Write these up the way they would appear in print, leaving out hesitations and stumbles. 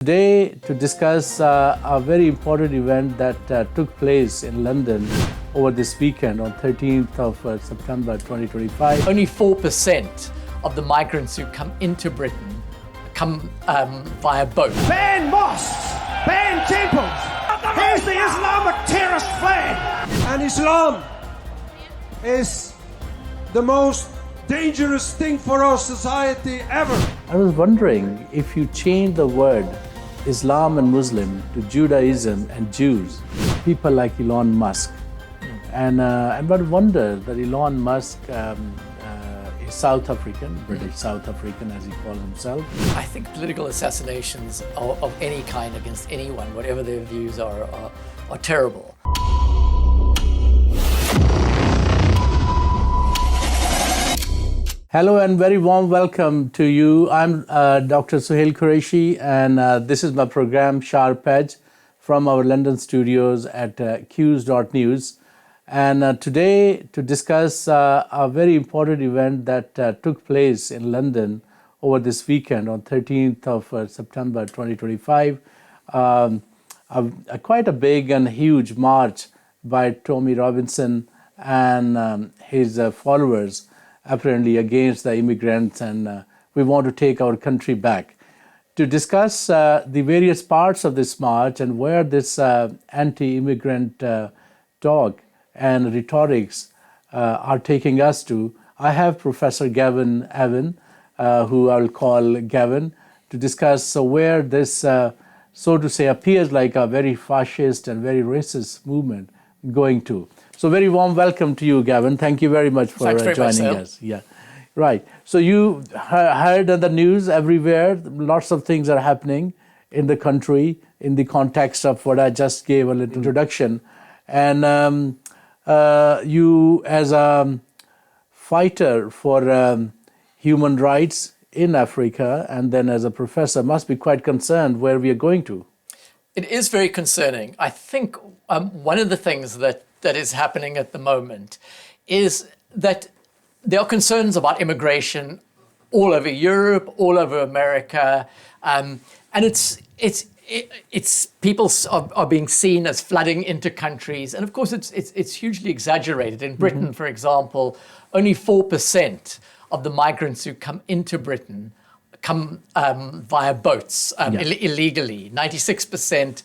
Today, to discuss a very important event that took place in London over this weekend on 13th of September 2025. Only 4% of the migrants who come into Britain come via boat. Ban mosques, ban temples. Here's the Islamic terrorist flag. And Islam is the most dangerous thing for our society ever. I was wondering if you change the word Islam and Muslim to Judaism and Jews, people like Elon Musk. And but wonder that Elon Musk is South African, British South African as he calls himself. I think political assassinations of any kind against anyone, whatever their views are terrible. Hello and very warm welcome to you. I'm Dr. Sohail Qureshi, and this is my program Sharp Edge from our London studios at Quews.news. And today, to discuss a very important event that took place in London over this weekend on 13th of September 2025, quite a big and huge march by Tommy Robinson and his followers, apparently against the immigrants, and we want to take our country back. To discuss the various parts of this march and where this anti-immigrant talk and rhetorics are taking us to, I have Professor Gavin, who I'll call Gavin, to discuss where this, so to say, appears like a very fascist and very racist movement going to. So very warm welcome to you, Gavin. Thank you very much for joining us. Yeah, right. So you heard on the news everywhere, lots of things are happening in the country in the context of what I just gave a little introduction. And you, as a fighter for human rights in Africa, and then as a professor, must be quite concerned where we are going to. It is very concerning. I think one of the things that is happening at the moment is that there are concerns about immigration all over Europe, all over America, and it's people are being seen as flooding into countries, and of course it's hugely exaggerated. In Britain, for example, only 4% of the migrants who come into Britain come via boats illegally. 96%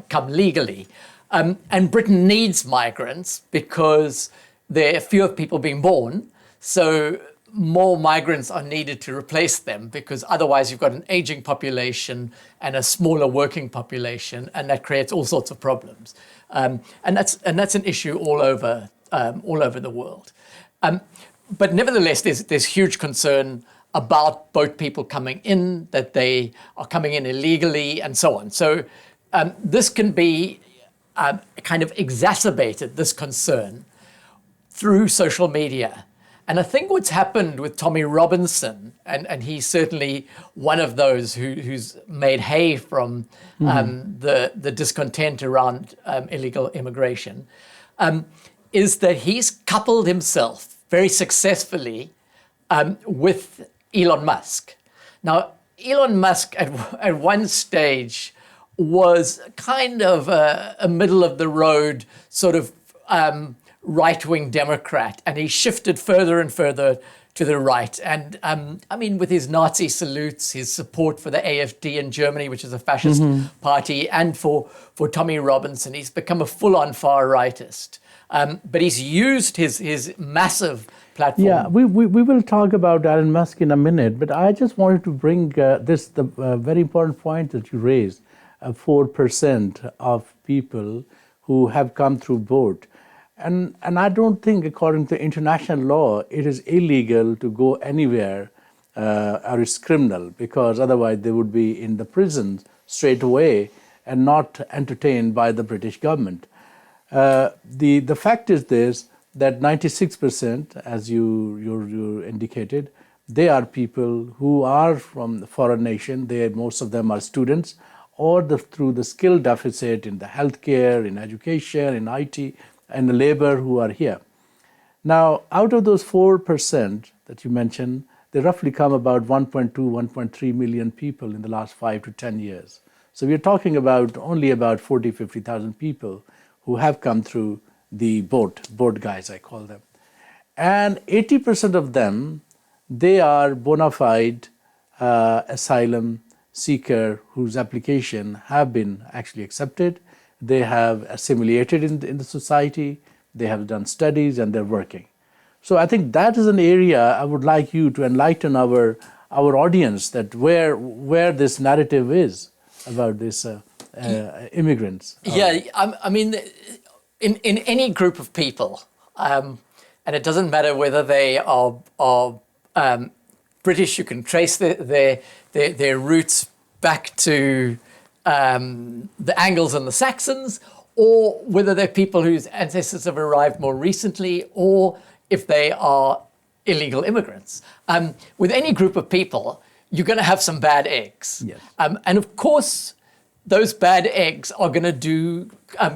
come legally. And Britain needs migrants because there are fewer people being born, so more migrants are needed to replace them, because otherwise you've got an aging population and a smaller working population, and that creates all sorts of problems. And that's an issue all over the world. But nevertheless, there's huge concern about boat people coming in, that they are coming in illegally, and so on. So this can be kind of exacerbated, this concern, through social media. And I think what's happened with Tommy Robinson, and he's certainly one of those who's made hay from the discontent around illegal immigration, is that he's coupled himself very successfully with Elon Musk. Now, Elon Musk at one stage was kind of a middle-of-the-road sort of right-wing Democrat, and he shifted further and further to the right. And I mean, with his Nazi salutes, his support for the AfD in Germany, which is a fascist party, and for Tommy Robinson, he's become a full-on far-rightist. But he's used his massive platform. Yeah, we will talk about Elon Musk in a minute, but I just wanted to bring the very important point that you raised. 4% of people who have come through boat. And I don't think, according to international law, it is illegal to go anywhere or it's criminal, because otherwise they would be in the prisons straight away and not entertained by the British government. The fact is this, that 96%, as you indicated, they are people who are from the foreign nation. Most of them are students, or through the skill deficit in the healthcare, in education, in IT, and the labor who are here. Now, out of those 4% that you mentioned, they roughly come about 1.2, 1.3 million people in the last 5 to 10 years. So we're talking about only about 40, 50,000 people who have come through the boat guys, I call them. And 80% of them, they are bona fide asylum seeker whose application have been actually accepted. They have assimilated in the society, they have done studies, and they're working. So I think that is an area I would like you to enlighten our audience, that where this narrative is about this immigrants. Yeah, I mean, in any group of people, and it doesn't matter whether they are British, you can trace their roots back to the Angles and the Saxons, or whether they're people whose ancestors have arrived more recently, or if they are illegal immigrants. With any group of people, you're going to have some bad eggs. Yes. And of course, those bad eggs are going to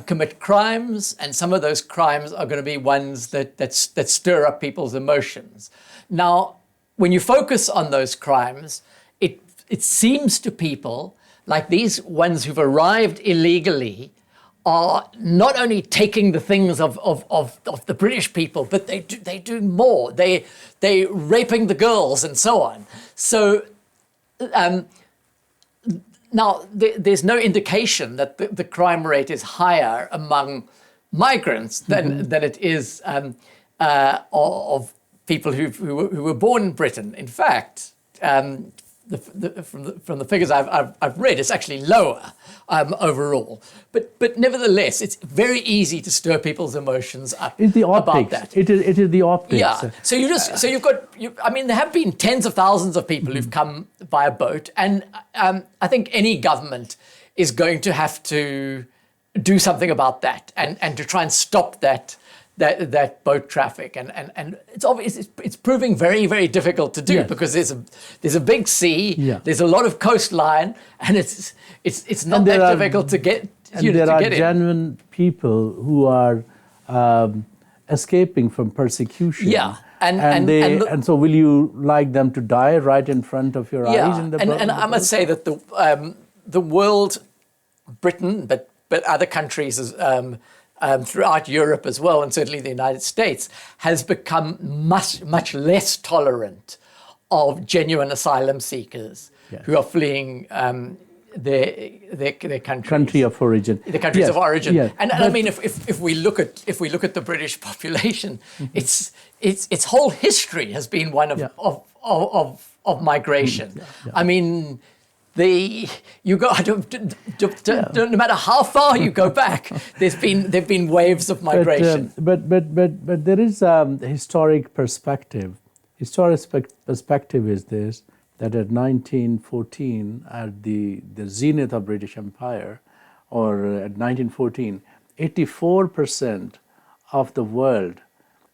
commit crimes, and some of those crimes are going to be ones that stir up people's emotions. Now, when you focus on those crimes, it seems to people like these ones who've arrived illegally are not only taking the things of the British people, but they do more. They raping the girls and so on. So now there's no indication that the crime rate is higher among migrants than it is of people who were born in Britain. In fact, from the figures I've read, it's actually lower overall. But nevertheless, it's very easy to stir people's emotions up It's the optics. about that. It is the optics. Yeah. So you've got. I mean, there have been tens of thousands of people who've come via boat, and I think any government is going to have to do something about that, and to try and stop that boat traffic, and it's obvious it's proving very, very difficult to do. Yes. Because there's a big sea, Yeah. there's a lot of coastline, and it's not that difficult to get And there are in. genuine people who are escaping from persecution. Yeah, and so will you like them to die right in front of your eyes in the boat? And I must say that the world, Britain, but other countries throughout Europe as well, and certainly the United States, has become much less tolerant of genuine asylum seekers who are fleeing their country of origin. The countries of origin. Yes. And I mean, if we look at the British population, its whole history has been one of migration. I mean, no matter how far you go back, there've been waves of migration. But there is a historic perspective. Historic perspective is this: that at 1914, at the zenith of British Empire, or at 1914, 84% of the world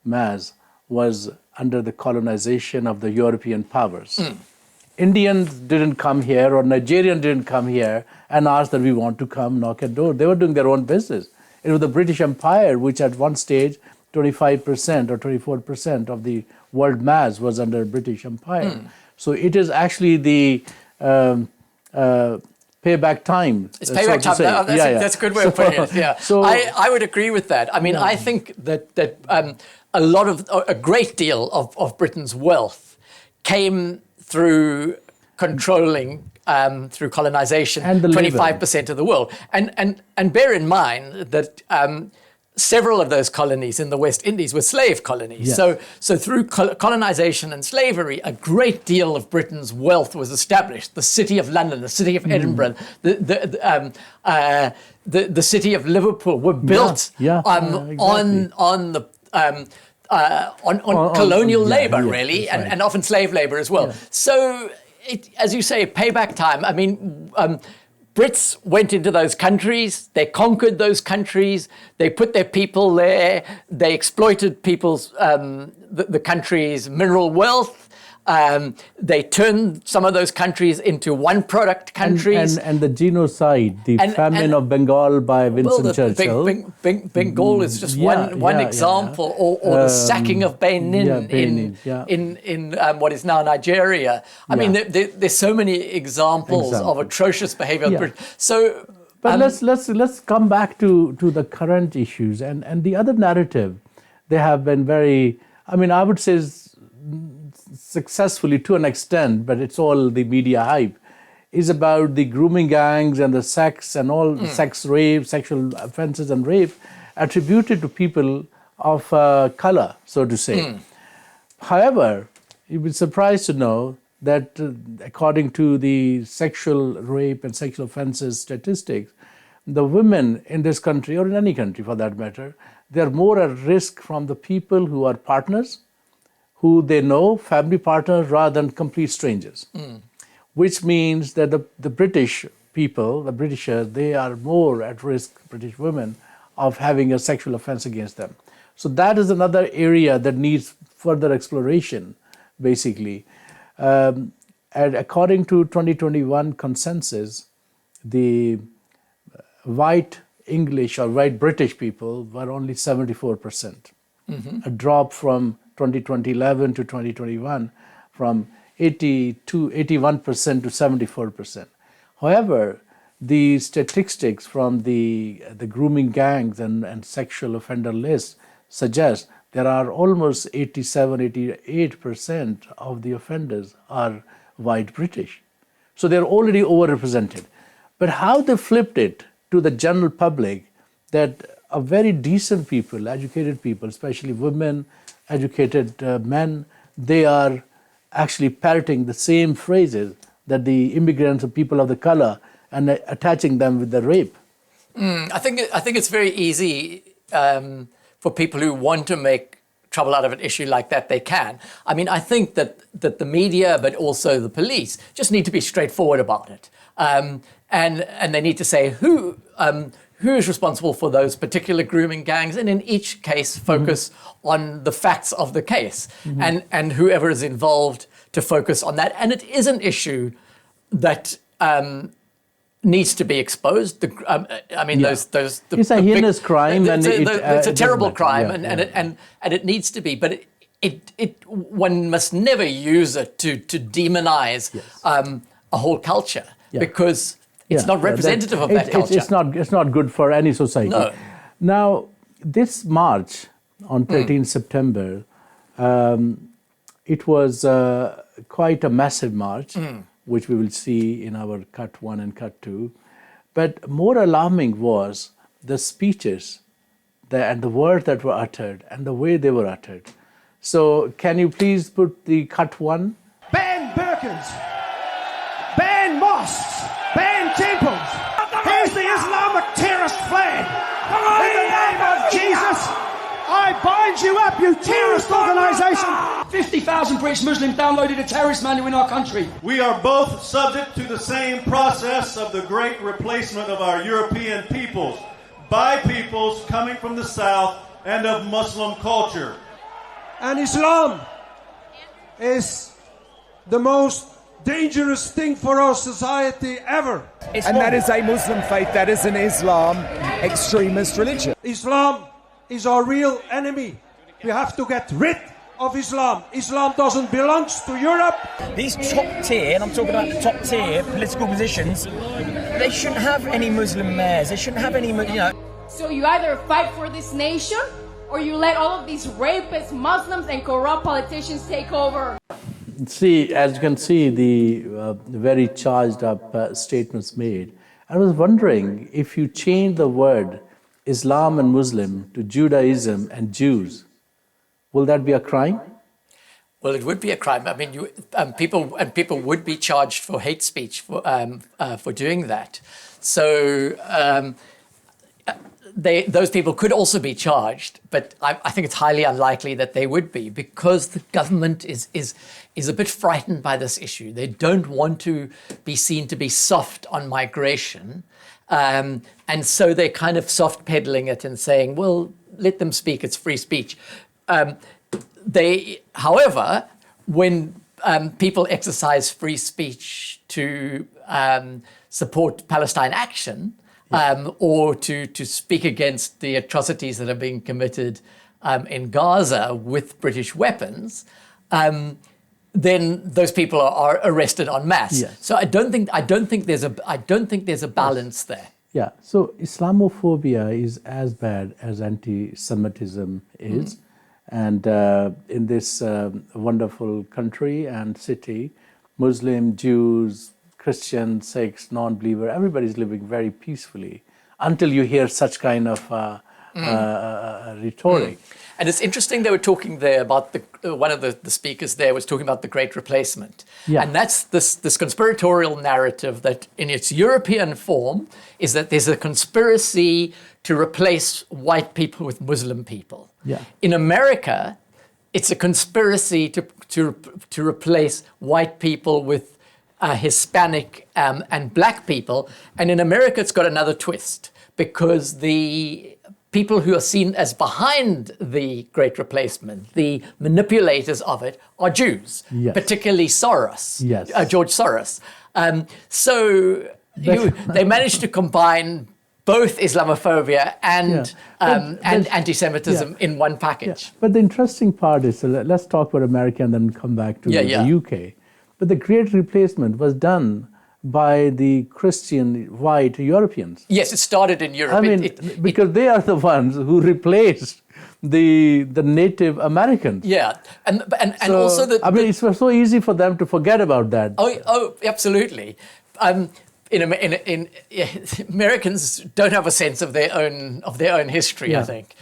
mass was under the colonization of the European powers. Indians didn't come here, or Nigerian didn't come here and ask that we want to come knock at door. They were doing their own business. It was the British Empire, which at one stage, 25% or 24% of the world mass was under British Empire. So it is actually the payback time. It's payback time. That's a good way of putting it. Yeah. So I would agree with that. I mean, I think that a great deal of Britain's wealth came through controlling, through colonization, 25% of the world. And bear in mind that several of those colonies in the West Indies were slave colonies. Yes. So through colonization and slavery, a great deal of Britain's wealth was established. The city of London, the city of Edinburgh, the city of Liverpool were built exactly. on colonial labor, really, right. and often slave labor as well. Yeah. So, as you say, payback time. I mean, Brits went into those countries, they conquered those countries, they put their people there, they exploited people's the country's mineral wealth, They turned some of those countries into one-product countries. And the genocide, the famine of Bengal by Winston Churchill. Bengal is just one example, or the sacking of Benin in what is now Nigeria. I mean, there's so many examples of atrocious behavior. So, but let's come back to the current issues and the other narrative. They have been very, I mean, I would say successfully to an extent, but it's all the media hype, is about the grooming gangs and the sex and all sex rape, sexual offenses and rape attributed to people of color, so to say. However, you'd be surprised to know that according to the sexual rape and sexual offenses statistics, the women in this country, or in any country for that matter, they're more at risk from the people who are partners, who they know, family partners, rather than complete strangers. Which means that the British people, the Britishers, they are more at risk, British women, of having a sexual offense against them. So that is another area that needs further exploration, basically. And according to 2021 consensus, the white English or white British people were only 74%. A drop from 2011 to 2021 from 81% to 74%. However, the statistics from the grooming gangs and sexual offender lists suggest there are almost 88% of the offenders are white British. So they're already overrepresented. But how they flipped it to the general public, that a very decent people, educated people, especially women, educated men, they are actually parroting the same phrases that the immigrants or people of the color and attaching them with the rape. I think it's very easy for people who want to make trouble out of an issue like that. They can. I mean, I think that the media, but also the police, just need to be straightforward about it, and they need to say who is responsible for those particular grooming gangs, and in each case focus on the facts of the case, and whoever is involved to focus on that. And it is an issue that needs to be exposed. I mean, it's a heinous crime, and it's a terrible crime, and it needs to be. But one must never use it to demonize a whole culture, because it's not representative of that culture. It's not good for any society. No. Now, this march on 13 September, it was quite a massive march, which we will see in our cut 1 and cut 2. But more alarming was the speeches and the words that were uttered and the way they were uttered. So can you please put the cut 1? Ban burqas, ban mosques, ban temples. Here's the Islamic terrorist flag. In the name of Jesus, I bind you up, you terrorist organisation. 50,000 British Muslims downloaded a terrorist manual in our country. We are both subject to the same process of the great replacement of our European peoples by peoples coming from the South and of Muslim culture. And Islam is the most dangerous thing for our society ever. And that is a Muslim faith, that is an Islam extremist religion. Islam is our real enemy. We have to get rid of Islam. Islam doesn't belong to Europe. These top tier, and I'm talking about the top tier political positions, they shouldn't have any Muslim mayors. They shouldn't have any, So you either fight for this nation, or you let all of these rapist Muslims and corrupt politicians take over. See, as you can see, the very charged up statements made. I was wondering if you change the word Islam and Muslim to Judaism and Jews, will that be a crime? Well, it would be a crime. I mean, people would be charged for hate speech for doing that. So those people could also be charged, but I think it's highly unlikely that they would be, because the government is a bit frightened by this issue. They don't want to be seen to be soft on migration. And so they're kind of soft peddling it and saying, well, let them speak, it's free speech. However, when people exercise free speech to support Palestine action or to speak against the atrocities that are being committed in Gaza with British weapons, then those people are arrested en masse. Yes. So I don't think there's a balance there. Yeah, so Islamophobia is as bad as anti-Semitism is. And in this wonderful country and city, Muslim, Jews, Christians, Sikhs, non-believer, everybody's living very peacefully until you hear such kind of rhetoric. And it's interesting they were talking there about one of the speakers there was talking about the Great Replacement. Yeah. And that's this conspiratorial narrative that in its European form is that there's a conspiracy to replace white people with Muslim people. Yeah. In America, it's a conspiracy to replace white people with Hispanic and black people. And in America, it's got another twist because the people who are seen as behind the Great Replacement, the manipulators of it, are Jews, Yes. particularly Soros, Yes. George Soros. They managed to combine both Islamophobia and anti-Semitism in one package. But the interesting part is, let's talk about America and then come back to the UK. But the Great Replacement was done by the Christian white Europeans. Yes, it started in Europe. I mean, because they are the ones who replaced the native Americans. Yeah, and So, also I mean, it was so easy for them to forget about that. Oh, absolutely. Americans don't have a sense of their own history, I think.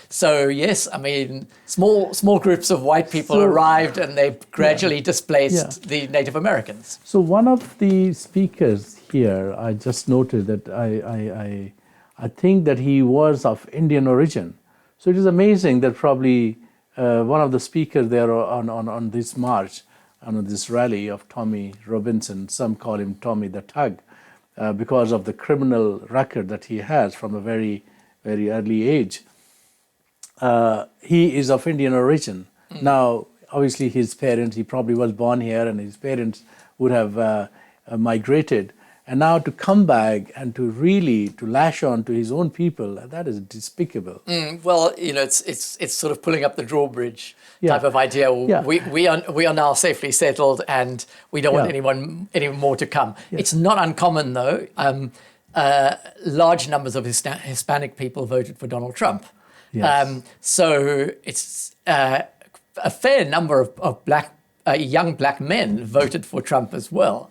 So yes, I mean, small groups of white people arrived, and they gradually displaced the Native Americans. So one of the speakers here, I just noted that I think that he was of Indian origin. So it is amazing that probably one of the speakers there on this march, on this rally of Tommy Robinson, some call him Tommy the Thug, because of the criminal record that he has from a very, very early age. He is of Indian origin. Now, obviously his parents, he probably was born here and his parents would have migrated. And now to come back and to lash on to his own people, that is despicable. Well, it's sort of pulling up the drawbridge type of idea. We are now safely settled, and we don't want any more to come. Yeah. It's not uncommon, though. Large numbers of Hispanic people voted for Donald Trump. Yes. So it's a fair number of young black men voted for Trump as well.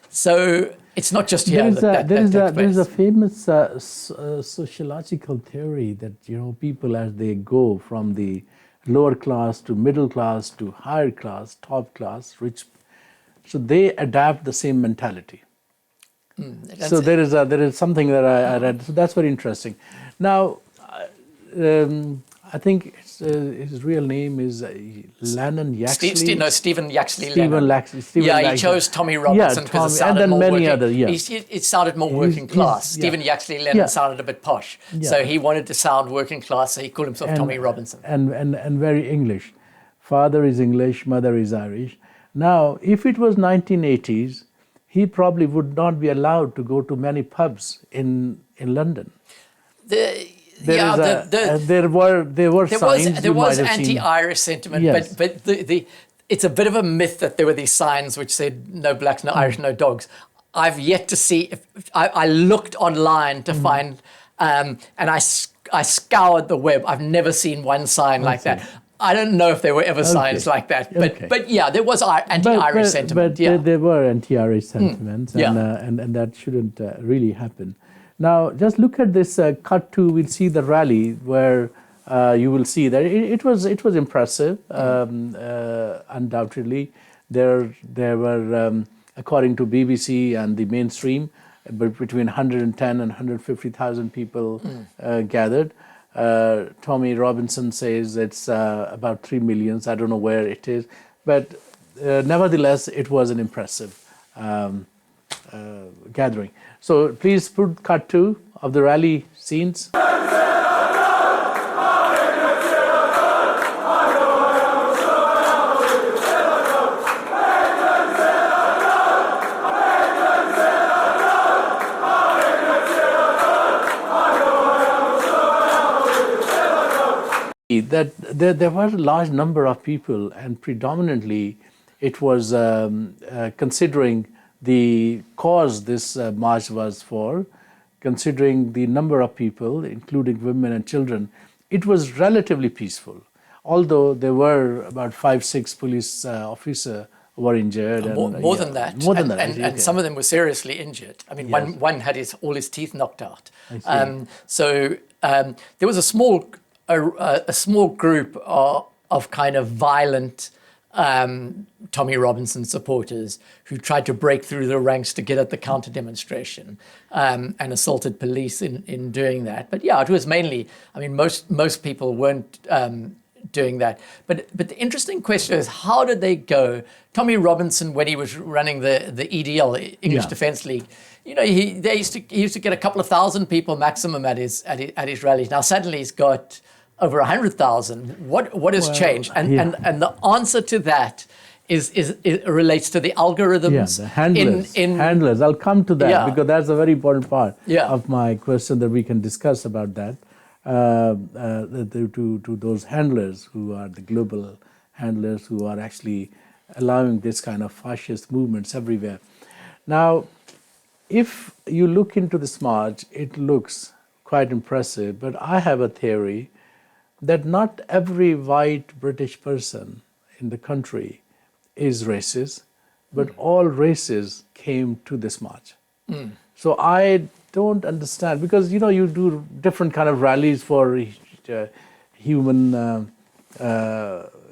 So it's not just here there is a famous sociological theory that people as they go from the lower class to middle class to higher class, top class, rich, so they adapt the same mentality. So there is something that I read. So that's very interesting. Now, I think his real name is Lennon Yaxley. Stephen Yaxley Stephen Lennon. Yaxley. He chose Tommy Robinson because it sounded more working. It sounded more working class. Stephen Yaxley Lennon sounded a bit posh, so he wanted to sound working class. So he called himself Tommy Robinson. And very English. Father is English, mother is Irish. Now, if it was 1980s, he probably would not be allowed to go to many pubs in London. There were signs. There was anti-Irish sentiment, yes. but it's a bit of a myth that there were these signs which said no blacks, no Irish, no dogs. I've yet to see. I looked online to find, and I scoured the web. I've never seen one sign like that. I don't know if there were ever signs like that, but yeah, there was anti-Irish sentiment. But there were anti-Irish sentiments, and that shouldn't really happen. Now, just look at this cut to, we'll see the rally where you will see that it was impressive, undoubtedly. There were, according to BBC and the mainstream, between 110 and 150,000 people gathered. Tommy Robinson says it's about 3 million. I don't know where it is. But nevertheless, it was an impressive gathering. So please put cut 2 of the rally scenes. that there was a large number of people, and predominantly it was considering the cause this march was for, considering the number of people, including women and children. It was relatively peaceful, although there were about 5-6 police officers who were injured. More than that. More than that. And some of them were seriously injured. I mean, Yes. one had all his teeth knocked out. I see. There was a small group of kind of violent Tommy Robinson supporters who tried to break through the ranks to get at the counter demonstration and assaulted police in doing that. But yeah, it was mainly, I mean, most people weren't doing that. But the interesting question is, how did they go? Tommy Robinson, when he was running the EDL, English Defence League, you know, he used to get a couple of thousand people maximum at his rallies. Now suddenly he's got over 100,000. What has changed? And the answer to that is it relates to the algorithms. Yeah, the handlers. Handlers. I'll come to that because that's a very important part of my question that we can discuss about that. To those handlers who are the global handlers who are actually allowing this kind of fascist movements everywhere. Now, if you look into this march, it looks quite impressive, but I have a theory that not every white British person in the country is racist, but all races came to this march. So I don't understand, because you know you do different kind of rallies for human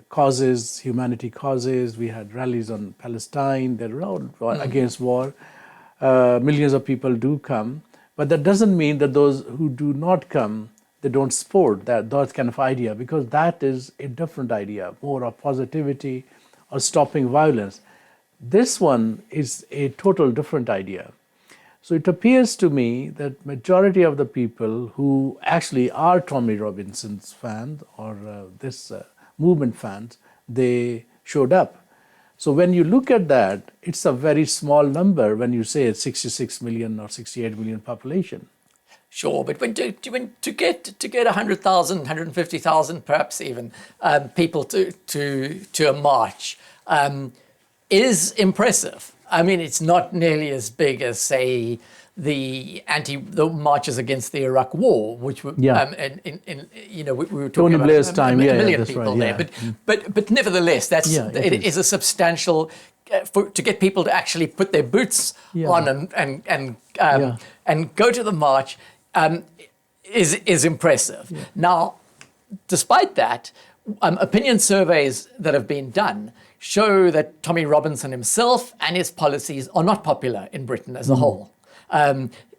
causes, humanity causes. We had rallies on Palestine, they're against war. Millions of people do come, but that doesn't mean that those who do not come, they don't support that kind of idea, because that is a different idea, more of positivity or stopping violence. This one is a total different idea. So it appears to me that majority of the people who actually are Tommy Robinson's fans or this movement fans, they showed up. So when you look at that, it's a very small number when you say it's 66 million or 68 million population. Sure, but when to get 100,000, 150,000, perhaps even people to a march is impressive. I mean, it's not nearly as big as, say, the marches against the Iraq War, which were, we were talking Tony about Blair's time, a million that's people right, there. But nevertheless, it is a substantial to get people to actually put their boots on and go to the march is impressive. Yeah. Now, despite that, opinion surveys that have been done show that Tommy Robinson himself and his policies are not popular in Britain as a whole.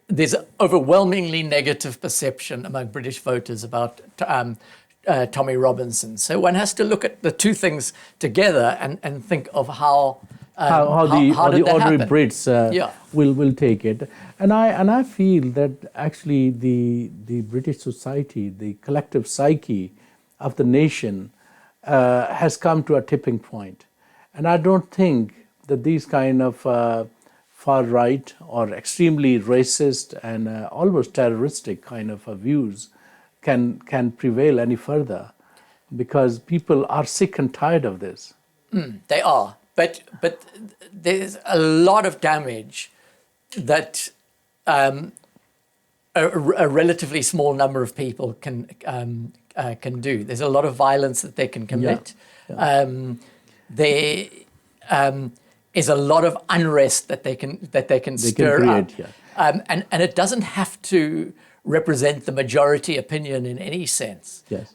There's an overwhelmingly negative perception among British voters about Tommy Robinson. So one has to look at the two things together and think of how the ordinary Brits will take it. And I feel that actually the British society, the collective psyche of the nation has come to a tipping point. And I don't think that these kind of far right or extremely racist and almost terroristic kind of views can prevail any further, because people are sick and tired of this. They are, but there's a lot of damage that a relatively small number of people can do. There's a lot of violence that they can commit. There is a lot of unrest that they can stir up, and it doesn't have to represent the majority opinion in any sense. Yes.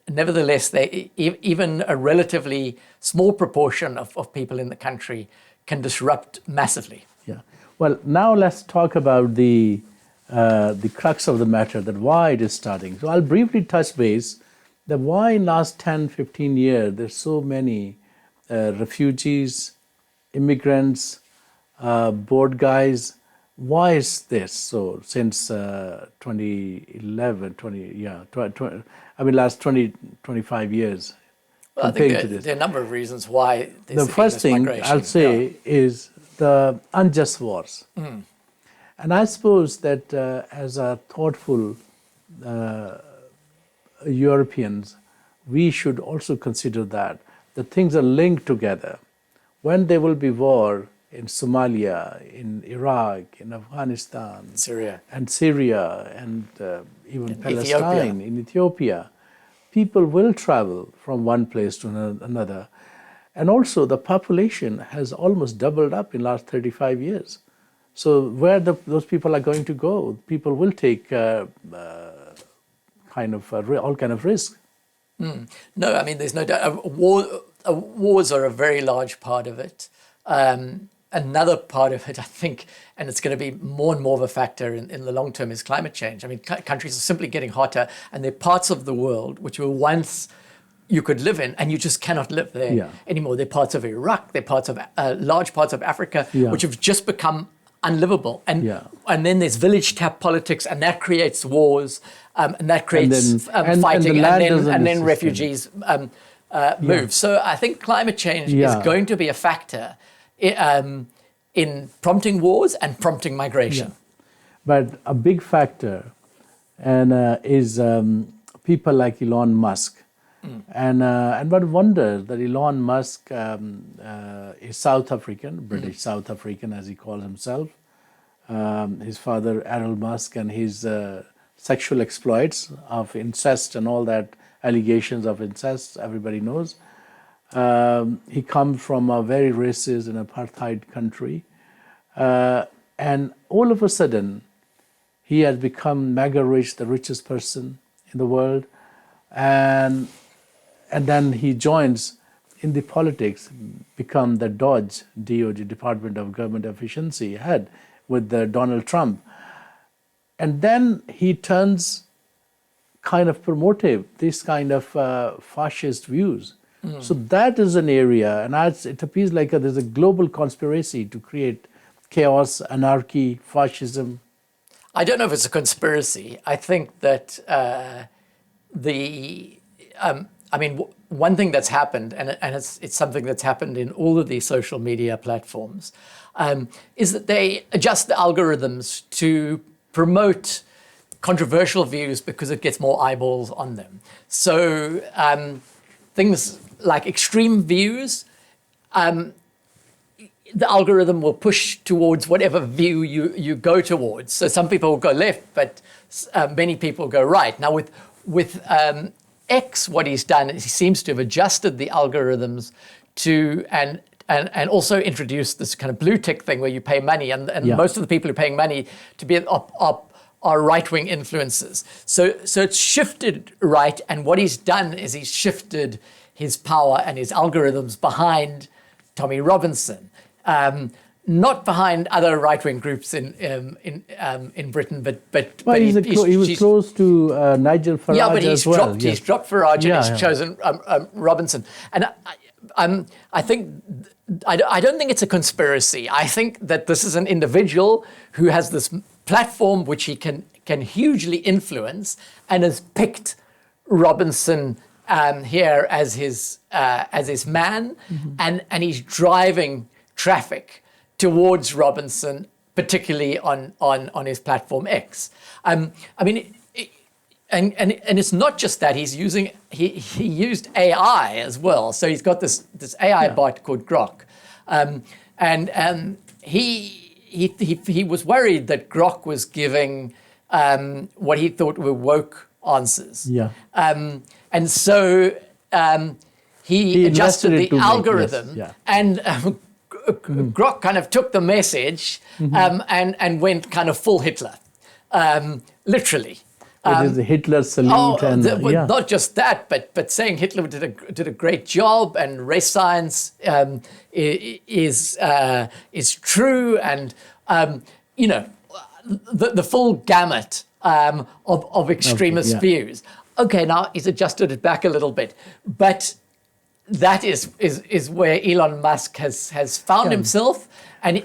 Nevertheless, even a relatively small proportion of people in the country can disrupt massively. Yeah. Well, now let's talk about the crux of the matter, that why it is starting. So I'll briefly touch base that why in last 10, 15 years there's so many refugees, immigrants, board guys. Why is this? So since 2011, last 20, 25 years. Well, I think there are a number of reasons why the first thing I'll say is the unjust wars. And I suppose that as a thoughtful Europeans, we should also consider that the things are linked together. When there will be war in Somalia, in Iraq, in Afghanistan, Syria. and Syria, and even In Palestine, in Ethiopia, people will travel from one place to another. And also the population has almost doubled up in the last 35 years. So where those people are going to go, people will take all kind of risk. No, I mean, there's no doubt. Wars are a very large part of it. Another part of it, I think, and it's going to be more and more of a factor in the long term, is climate change. I mean, countries are simply getting hotter, and there are parts of the world which were once you could live in, and you just cannot live there anymore. There are parts of Iraq, there are parts of large parts of Africa which have just become unlivable. And then there's village tap politics, and that creates wars, and that creates fighting, and then refugees move. So I think climate change is going to be a factor in prompting wars and prompting migration. But a big factor is people like Elon Musk. And one wonders that Elon Musk is South African, British South African as he calls himself. His father, Elon Musk, and his sexual exploits of incest and all that, allegations of incest, everybody knows. He comes from a very racist and apartheid country. And all of a sudden, he has become mega rich, the richest person in the world. And then he joins in the politics, become the DOGE, Department of Government Efficiency head with Donald Trump. And then he turns kind of promotive, this kind of fascist views. So that is an area, and it appears like there's a global conspiracy to create chaos, anarchy, fascism. I don't know if it's a conspiracy. I think that one thing that's happened, and it's something that's happened in all of these social media platforms, is that they adjust the algorithms to promote controversial views because it gets more eyeballs on them. So things like extreme views, the algorithm will push towards whatever view you go towards. So some people will go left, but many people go right. Now with X, what he's done is he seems to have adjusted the algorithms to and also introduced this kind of blue tick thing where you pay money, and most of the people who are paying money to be are right-wing influencers. So it's shifted right, and what he's done is he's shifted his power and his algorithms behind Tommy Robinson, not behind other right-wing groups in Britain, but he was close to Nigel Farage. Yeah, but he's dropped Farage and he's chosen Robinson. And I think I don't think it's a conspiracy. I think that this is an individual who has this platform which he can hugely influence, and has picked Robinson here as his man, and he's driving traffic towards Robinson, particularly on his platform X. I mean, and it's not just that he used AI as well. So he's got this AI bot called Grok, and he was worried that Grok was giving what he thought were woke answers. Yeah. And so he adjusted the algorithm, and Grok kind of took the message and went kind of full Hitler, literally. It is the Hitler salute, not just that, but saying Hitler did a great job, and race science is true, and the full gamut of extremist views. Okay, now he's adjusted it back a little bit, but that is where Elon Musk has found himself, and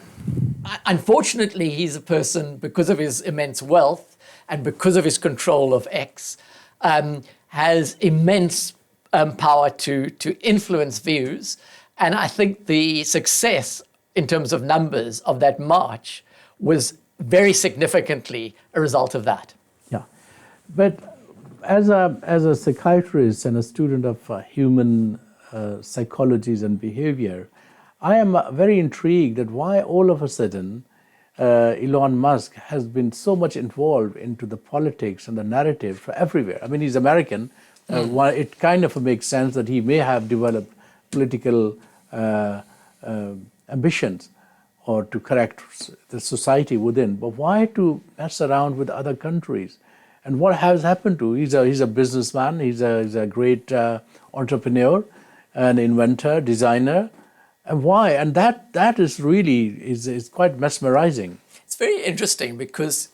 unfortunately, he's a person, because of his immense wealth and because of his control of X, has immense power to influence views. And I think the success in terms of numbers of that march was very significantly a result of that. Yeah, but as a psychiatrist and a student of human psychologies and behavior, I am very intrigued at why all of a sudden Elon Musk has been so much involved into the politics and the narrative for everywhere. I mean, he's American. It kind of makes sense that he may have developed political ambitions or to correct the society within. But why to mess around with other countries? And what has happened to? He's a businessman. He's a great entrepreneur, an inventor, designer. And why? And that is really is quite mesmerizing. It's very interesting because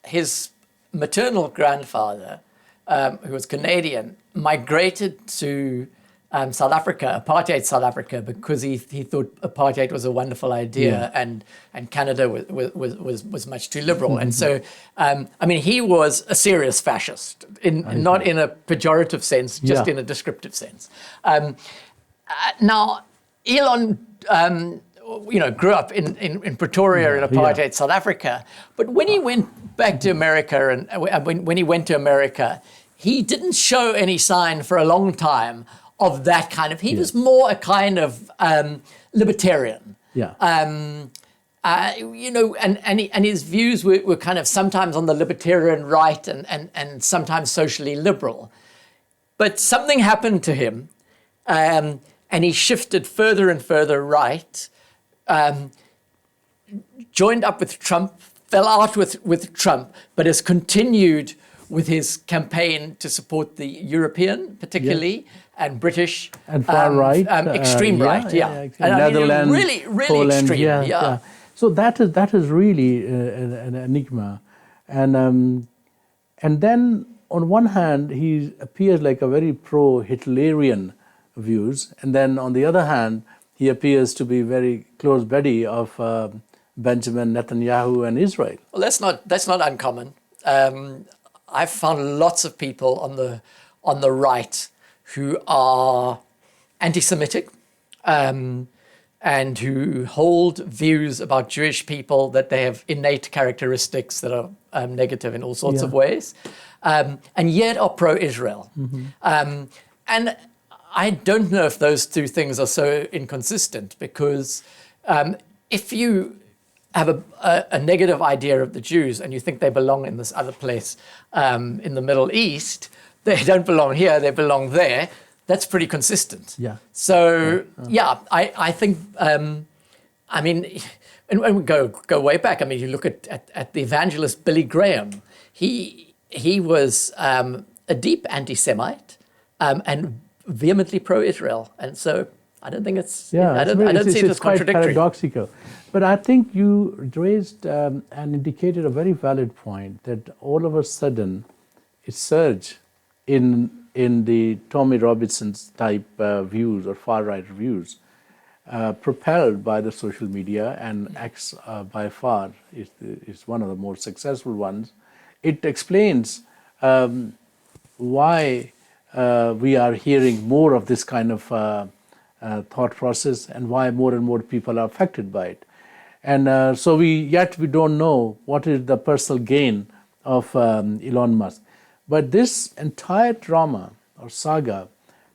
his maternal grandfather, who was Canadian, migrated to South Africa, apartheid South Africa, because he thought apartheid was a wonderful idea, and Canada was much too liberal. And so, I mean, he was a serious fascist, not in a pejorative sense, just in a descriptive sense. Now, Elon, grew up in Pretoria in apartheid South Africa, but when he went back to America and when he went to America, he didn't show any sign for a long time of that kind of. He was more a kind of libertarian. And his views were kind of sometimes on the libertarian right and sometimes socially liberal. But something happened to him, and he shifted further and further right, joined up with Trump, fell out with Trump, but has continued with his campaign to support the European, particularly, and British. And far right. Extreme right, And I Netherlands, mean, really Poland, extreme, So that is really an enigma. And then on one hand, he appears like a very pro-Hitlerian views, and then on the other hand, he appears to be very close buddy of Benjamin Netanyahu and Israel. Well, that's not uncommon. I've found lots of people on the right who are anti-Semitic and who hold views about Jewish people that they have innate characteristics that are negative in all sorts of ways, and yet are pro-Israel. And I don't know if those two things are so inconsistent, because if you have a negative idea of the Jews and you think they belong in this other place in the Middle East, they don't belong here, they belong there, that's pretty consistent. So, I think, I mean, and we go way back. I mean, you look at the evangelist Billy Graham. He was a deep anti-Semite and vehemently pro-Israel, and so I don't think it's. I don't see it as contradictory. Quite paradoxical, but I think you raised and indicated a very valid point that all of a sudden, a surge in the Tommy Robinson's type views or far right views, propelled by the social media, and X by far is one of the more successful ones. It explains why we are hearing more of this kind of thought process, and why more and more people are affected by it. And so we don't know what is the personal gain of Elon Musk. But this entire drama or saga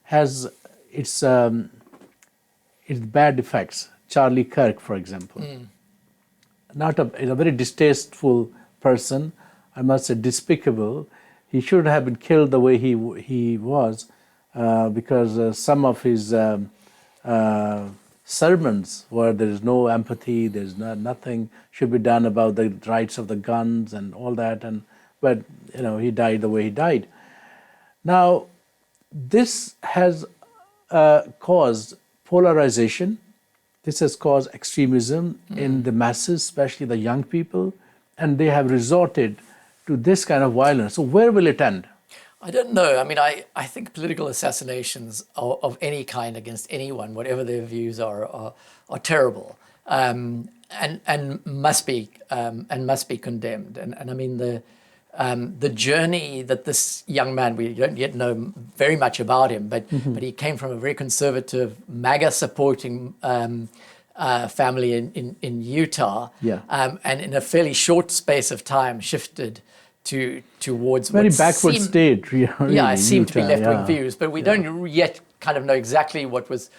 has its bad effects. Charlie Kirk, for example, is a very distasteful person. I must say, despicable. He shouldn't have been killed the way he was, because some of his sermons where there is no empathy, there's nothing should be done about the rights of the guns and all that. But he died the way he died. Now, this has caused polarization. This has caused extremism in the masses, especially the young people, and they have resorted to this kind of violence. So where will it end? I don't know. I mean, I think political assassinations of any kind against anyone, whatever their views are terrible, and must be condemned. And I mean, the journey that this young man, we don't yet know very much about him, but he came from a very conservative, MAGA supporting family in Utah, and in a fairly short space of time shifted towards very what backward seem- state. Really, yeah, it seemed to be Utah, left-wing yeah. views, but we don't yet kind of know exactly what was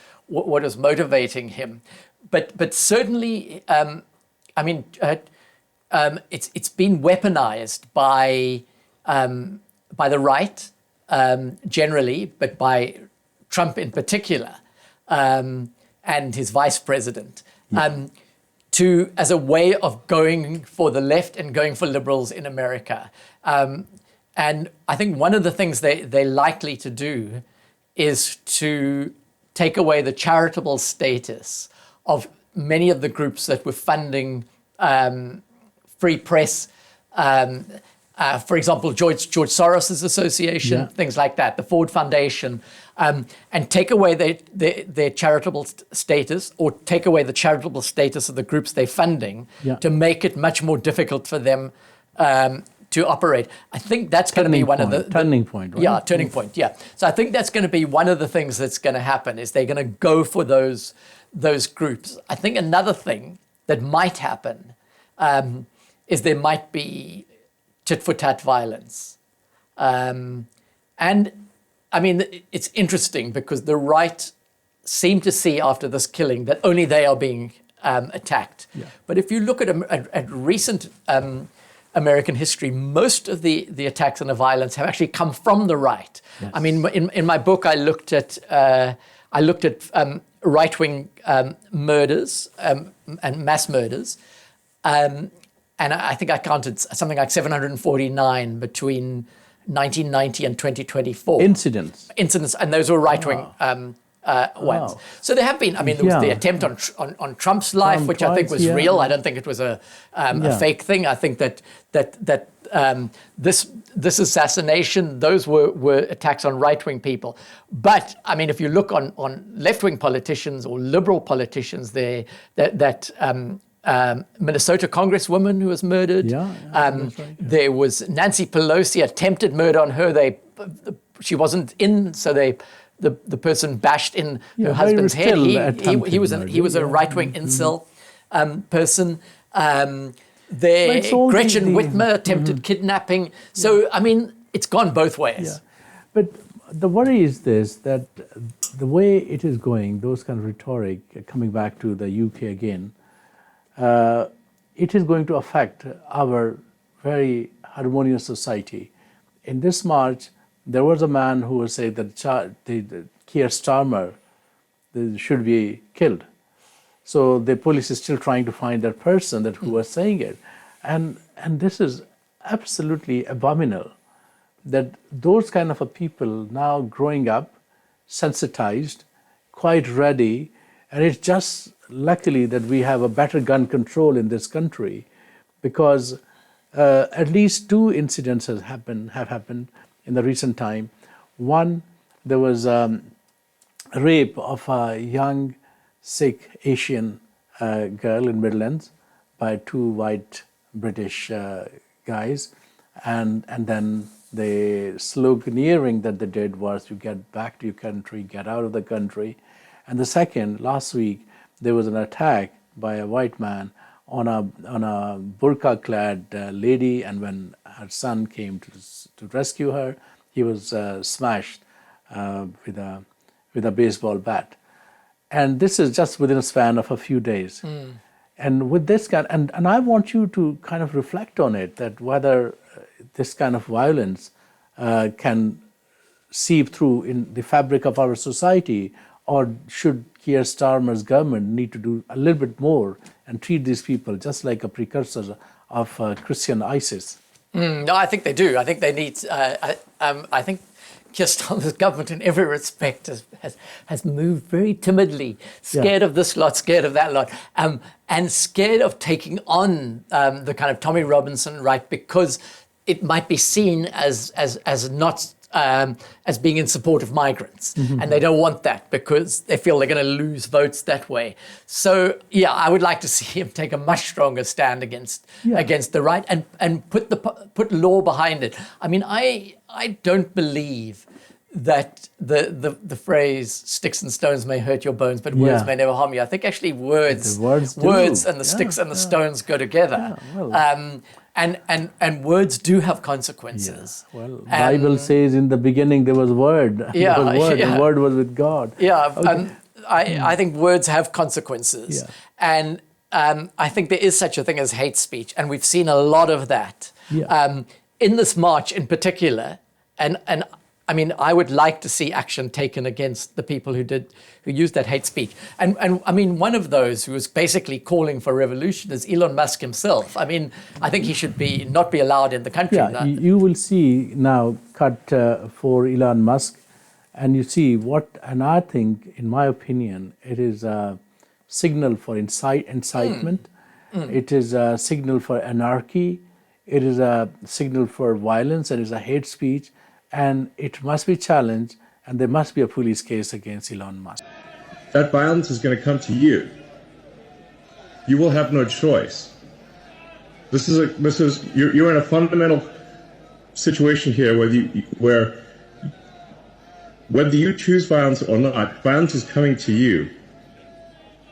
motivating him. But certainly, it's been weaponized by the right generally, but by Trump in particular, and his vice president, as a way of going for the left and going for liberals in America. And I think one of the things they're likely to do is to take away the charitable status of many of the groups that were funding free press. For example, George Soros' association, things like that, the Ford Foundation, and take away their charitable status, or take away the charitable status of the groups they're funding, to make it much more difficult for them to operate. I think that's going to be one of the turning point, right? Yeah, turning point. Yeah. So I think that's going to be one of the things that's going to happen, is they're going to go for those groups. I think another thing that might happen is there might be tit-for-tat violence. And I mean, it's interesting because the right seem to see after this killing that only they are being attacked. Yeah. But if you look at recent American history, most of the attacks and the violence have actually come from the right. Yes. I mean, in my book, I looked at right-wing murders and mass murders. And I think I counted something like 749 between 1990 and 2024. Incidents, and those were right-wing ones. So there have been. I mean, there was the attempt on Trump's life, which I think was real. I don't think it was a fake thing. I think that this assassination, those were attacks on right-wing people. But I mean, if you look on left-wing politicians or liberal politicians, there that. Minnesota Congresswoman who was murdered. There was Nancy Pelosi, attempted murder on her. She wasn't in, so the person bashed in her husband's head. He was a right-wing incel person. Gretchen Whitmer attempted kidnapping. So I mean, it's gone both ways. Yeah. But the worry is this, that the way it is going, those kind of rhetoric, coming back to the UK again, it is going to affect our very harmonious society. In this march, there was a man who was saying that Keir Starmer should be killed. So the police is still trying to find that person who was saying it. And this is absolutely abominable, that those kind of people now growing up, sensitized, quite ready, and it's just luckily that we have a better gun control in this country, because at least two incidents have happened in the recent time. One, there was rape of a young Sikh Asian girl in Midlands by two white British guys, and then the sloganeering that they did was, "You get back to your country, get out of the country." And the second, last week, there was an attack by a white man on a burqa-clad lady, and when her son came to rescue her, he was smashed with a baseball bat. And this is just within a span of a few days. And with this and I want you to kind of reflect on it, that whether this kind of violence can seep through in the fabric of our society, or should Keir Starmer's government need to do a little bit more and treat these people just like a precursor of Christian ISIS? No, I think they do. I think they need. I think Keir Starmer's government, in every respect, has moved very timidly, scared of this lot, scared of that lot, and scared of taking on the kind of Tommy Robinson right, because it might be seen as not. As being in support of migrants. And they don't want that because they feel they're going to lose votes that way. So, yeah, I would like to see him take a much stronger stand against the right and put law behind it. I mean, I don't believe that the phrase "sticks and stones may hurt your bones, but words may never harm you." I think actually words and the sticks and the stones go together. And words do have consequences. Yeah. Well, Bible says in the beginning there was word. Yeah, there was word. Yeah. The word was with God. Yeah, Okay. I think words have consequences. Yeah. And I think there is such a thing as hate speech, and we've seen a lot of that. Yeah. In this march in particular, and I mean, I would like to see action taken against the people who used that hate speech. And I mean, one of those who was basically calling for revolution is Elon Musk himself. I mean, I think he should not be allowed in the country. Yeah, you will see now cut for Elon Musk, and you see and I think, in my opinion, it is a signal for incitement. It is a signal for anarchy. It is a signal for violence. It is a hate speech. And it must be challenged, and there must be a police case against Elon Musk. That violence is going to come to you. You will have no choice. You're in a fundamental situation here where whether you choose violence or not, violence is coming to you.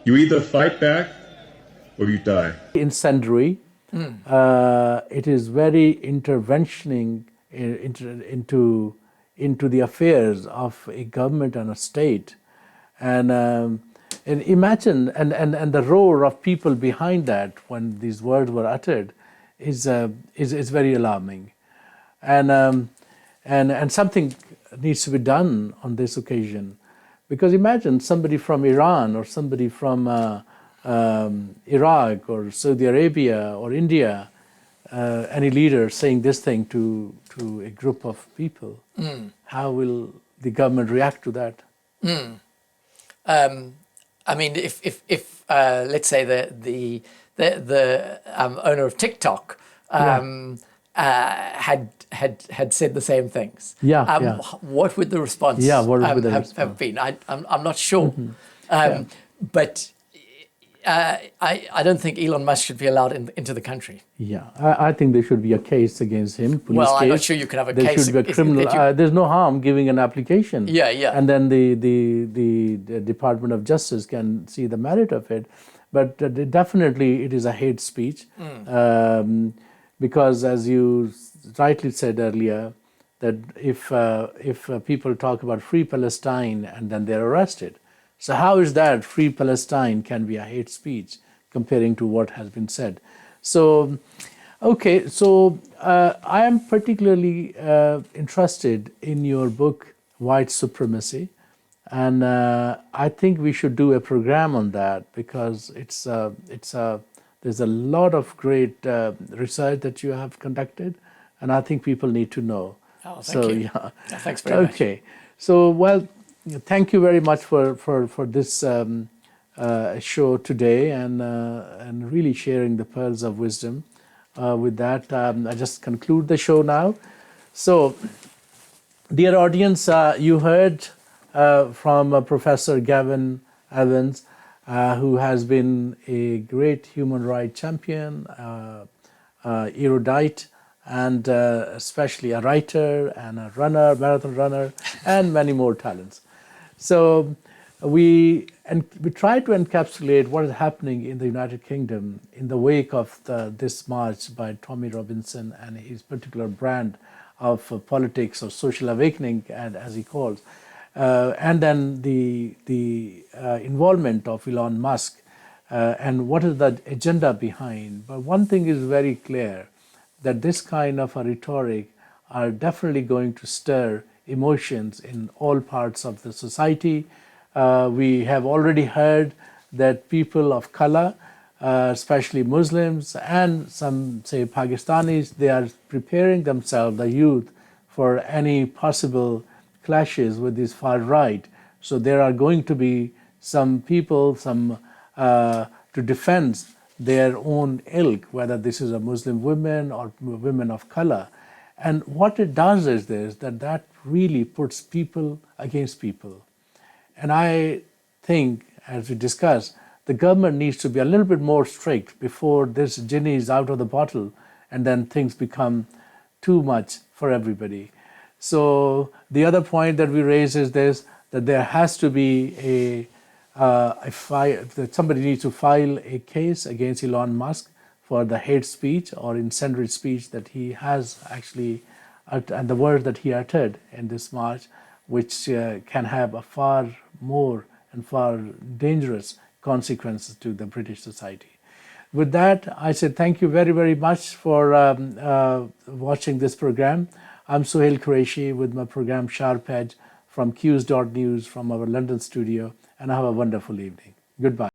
You either fight back or you die. Incendiary. It is very interventioning into the affairs of a government and a state, and imagine and the roar of people behind that when these words were uttered is very alarming, and something needs to be done on this occasion, because imagine somebody from Iran or somebody from Iraq or Saudi Arabia or India. Any leader saying this thing to a group of people, how will the government react to that? I mean, if let's say the owner of TikTok had said the same things, what would the response have been? I'm not sure, but. I don't think Elon Musk should be allowed into the country. Yeah, I think there should be a case against him. Well, case. I'm not sure you can have a there case. There should be a criminal. There's no harm giving an application. Yeah, yeah. And then the Department of Justice can see the merit of it. But definitely it is a hate speech. Because as you rightly said earlier, that if people talk about free Palestine and then they're arrested, so how is that free Palestine can be a hate speech comparing to what has been said? So, okay, so I am particularly interested in your book, White Supremacy, and I think we should do a program on that because there's a lot of great research that you have conducted, and I think people need to know. Oh, thank you. Yeah. Thanks very much. Okay, so well. Thank you very much for this show today and really sharing the pearls of wisdom. With that, I just conclude the show now. So, dear audience, you heard from Professor Gavin Evans, who has been a great human rights champion, erudite, and especially a writer and a runner, marathon runner, and many more talents. So we try to encapsulate what is happening in the United Kingdom in the wake of this march by Tommy Robinson and his particular brand of politics or social awakening, and as he calls, and then the involvement of Elon Musk and what is the agenda behind. But one thing is very clear, that this kind of a rhetoric are definitely going to stir emotions in all parts of the society. We have already heard that people of color, especially Muslims and some say Pakistanis, they are preparing themselves, the youth, for any possible clashes with this far right. So there are going to be some people, to defend their own ilk, whether this is a Muslim women or women of color. And what it does is this, that really puts people against people. And I think, as we discussed, the government needs to be a little bit more strict before this genie is out of the bottle and then things become too much for everybody. So the other point that we raise is this, that there has to be that somebody needs to file a case against Elon Musk for the hate speech or incendiary speech that he has actually, and the words that he uttered in this march, which can have a far more and far dangerous consequences to the British society. With that, I say thank you very, very much for watching this program. I'm Sohail Qureshi with my program Sharp Edge from Quews.news from our London studio, and have a wonderful evening. Goodbye.